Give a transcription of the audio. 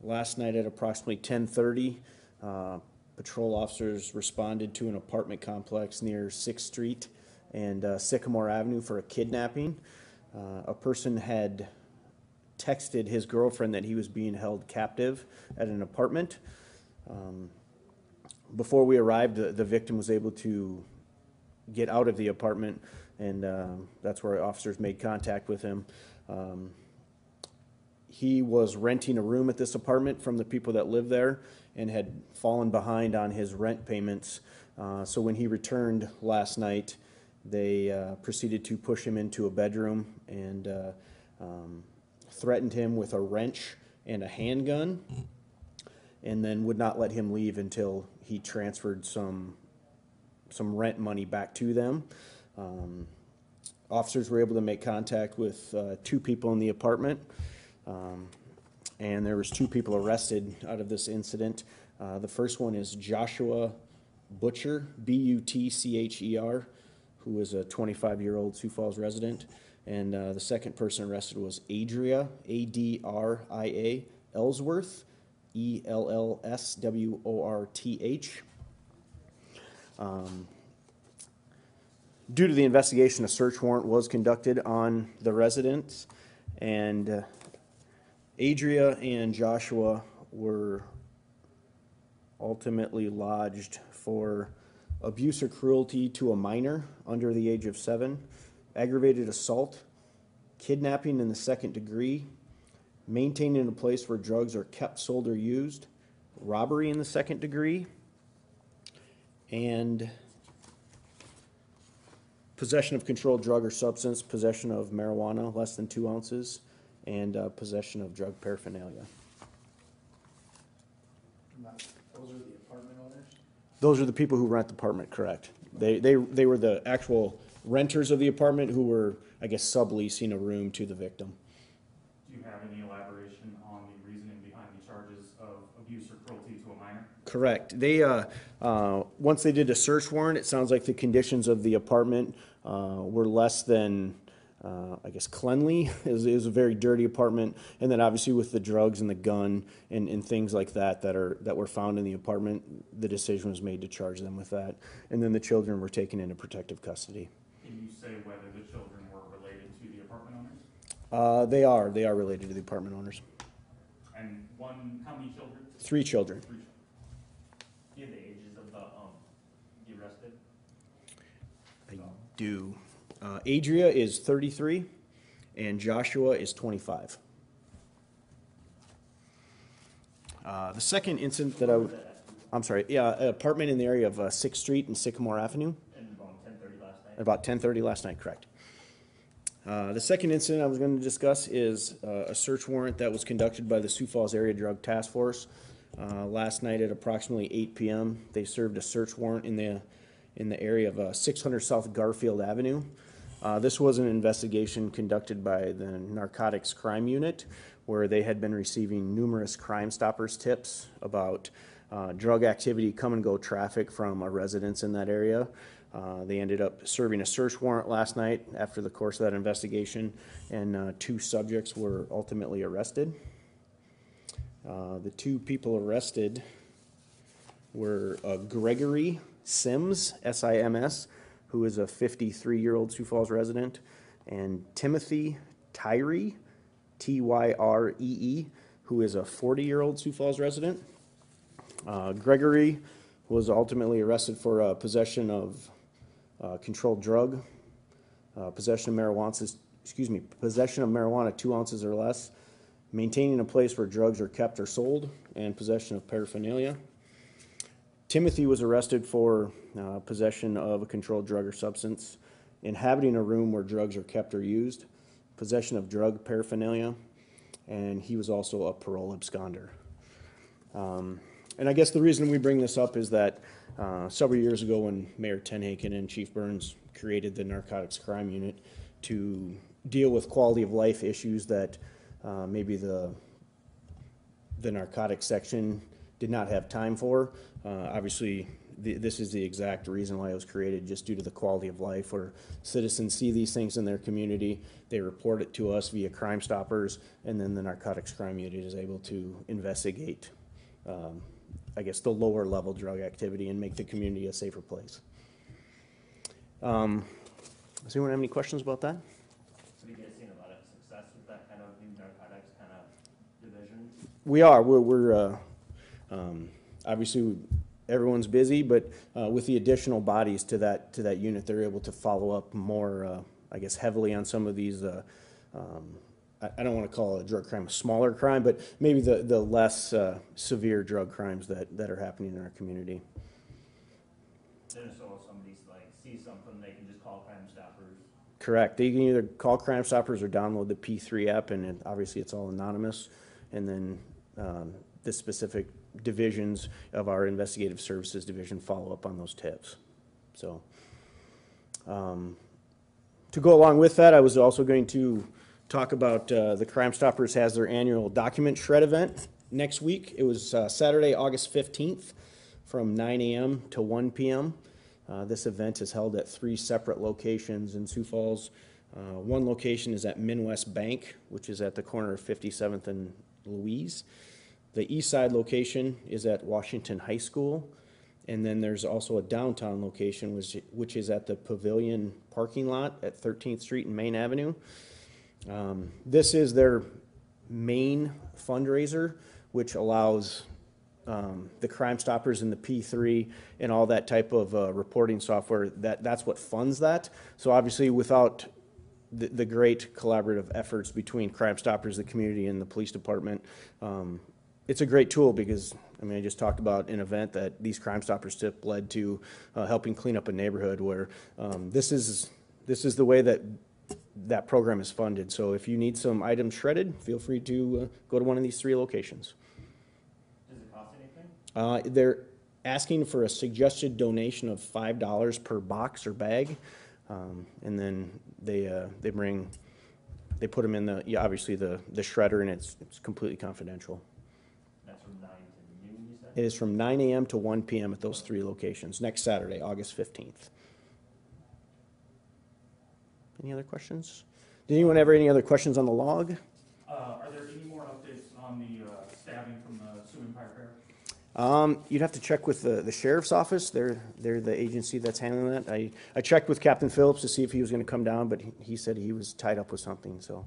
Last night at approximately 10:30, patrol officers responded to an apartment complex near 6th Street and Sycamore Avenue for a kidnapping. A person had texted his girlfriend that he was being held captive at an apartment. Before we arrived, the victim was able to get out of the apartment, and that's where officers made contact with him. He was renting a room at this apartment from the people that live there and had fallen behind on his rent payments. So when he returned last night, they proceeded to push him into a bedroom and threatened him with a wrench and a handgun, and then would not let him leave until he transferred some rent money back to them. Officers were able to make contact with 2 people in the apartment, and there was 2 people arrested out of this incident. The first one is Joshua Butcher, Butcher, who is a 25-year-old Sioux Falls resident, and the second person arrested was Adria, Adria Ellsworth, Ellsworth. Due to the investigation, a search warrant was conducted on the residence, and Adria and Joshua were ultimately lodged for abuse or cruelty to a minor under the age of 7, aggravated assault, kidnapping in the 2nd degree, maintaining a place where drugs are kept, sold, or used, robbery in the 2nd degree, and possession of controlled drug or substance, possession of marijuana less than 2 ounces, and possession of drug paraphernalia. Those are the apartment owners? Those are the people who rent the apartment, correct. They were the actual renters of the apartment who were, I guess, subleasing a room to the victim. Do you have any elaboration on the reasoning behind the charges of abuse or cruelty to a minor? Correct. They once they did a search warrant, it sounds like the conditions of the apartment were less than, I guess, cleanly. It was a very dirty apartment, and then obviously with the drugs and the gun and things like that that were found in the apartment, the decision was made to charge them with that, and then the children were taken into protective custody. Can you say whether the children were related to the apartment owners? They are related to the apartment owners. And how many children? 3 children. 3 children. Do you have the ages of the arrested? I do. Adria is 33, and Joshua is 25. The second incident that I'm sorry, an apartment in the area of 6th Street and Sycamore Avenue. And about 10:30 last night? About 10:30 last night, correct. The second incident I was going to discuss is a search warrant that was conducted by the Sioux Falls Area Drug Task Force. Last night at approximately 8 p.m., they served a search warrant in the area of 600 South Garfield Avenue. This was an investigation conducted by the Narcotics Crime Unit, where they had been receiving numerous Crime Stoppers tips about drug activity, come-and-go traffic from a residence in that area. They ended up serving a search warrant last night after the course of that investigation, and 2 subjects were ultimately arrested. The 2 people arrested were Gregory Sims, S-I-M-S, who is a 53-year-old Sioux Falls resident, and Timothy Tyree, T-Y-R-E-E, who is a 40-year-old Sioux Falls resident. Gregory was ultimately arrested for possession of controlled drug, possession of marijuana 2 ounces or less, maintaining a place where drugs are kept or sold, and possession of paraphernalia. Timothy was arrested for possession of a controlled drug or substance, inhabiting a room where drugs are kept or used, possession of drug paraphernalia, and he was also a parole absconder. And I guess the reason we bring this up is that several years ago when Mayor Tenhaken and Chief Burns created the Narcotics Crime Unit to deal with quality of life issues that maybe the narcotics section did not have time for. Obviously, this is the exact reason why it was created, just due to the quality of life, where citizens see these things in their community, they report it to us via Crime Stoppers, and then the narcotics crime unit is able to investigate, I guess, the lower level drug activity and make the community a safer place. Does anyone have any questions about that? Have you guys seen a lot of success with that kind of new narcotics kind of division? We are. We're obviously everyone's busy, but with the additional bodies to that unit, they're able to follow up more, I guess, heavily on some of these. I don't want to call a drug crime a smaller crime, but maybe the less severe drug crimes that are happening in our community. Then so if somebody's like sees something, they can just call Crime Stoppers. Correct. They can either call Crime Stoppers or download the P3 app, and obviously it's all anonymous. And then the specific divisions of our investigative services division follow up on those tips. So to go along with that, I was also going to talk about the Crime Stoppers has their annual document shred event next week. It was Saturday, August 15th from 9 a.m. to 1 p.m. This event is held at 3 separate locations in Sioux Falls. One location is at Midwest Bank, which is at the corner of 57th and Louise. The east side location is at Washington High School. And then there's also a downtown location, which is at the Pavilion parking lot at 13th Street and Main Avenue. This is their main fundraiser, which allows the Crime Stoppers and the P3 and all that type of reporting software, that's what funds that. So obviously without the great collaborative efforts between Crime Stoppers, the community, and the police department, it's a great tool because, I mean, I just talked about an event that these Crime Stoppers tip led to helping clean up a neighborhood where this is the way that program is funded. So if you need some items shredded, feel free to go to one of these 3 locations. Does it cost anything? They're asking for a suggested donation of $5 per box or bag, and then they put them in obviously the shredder, and it's completely confidential. That's from 9 to noon, you said? It is from 9 a.m. to 1 p.m. at those 3 locations next Saturday, August 15th. Any other questions? Did anyone have any other questions on the log? Are there any more updates on the stabbing from the Sioux Empire Fair? You'd have to check with the sheriff's office. They're the agency that's handling that. I checked with Captain Phillips to see if he was going to come down, but he said he was tied up with something. So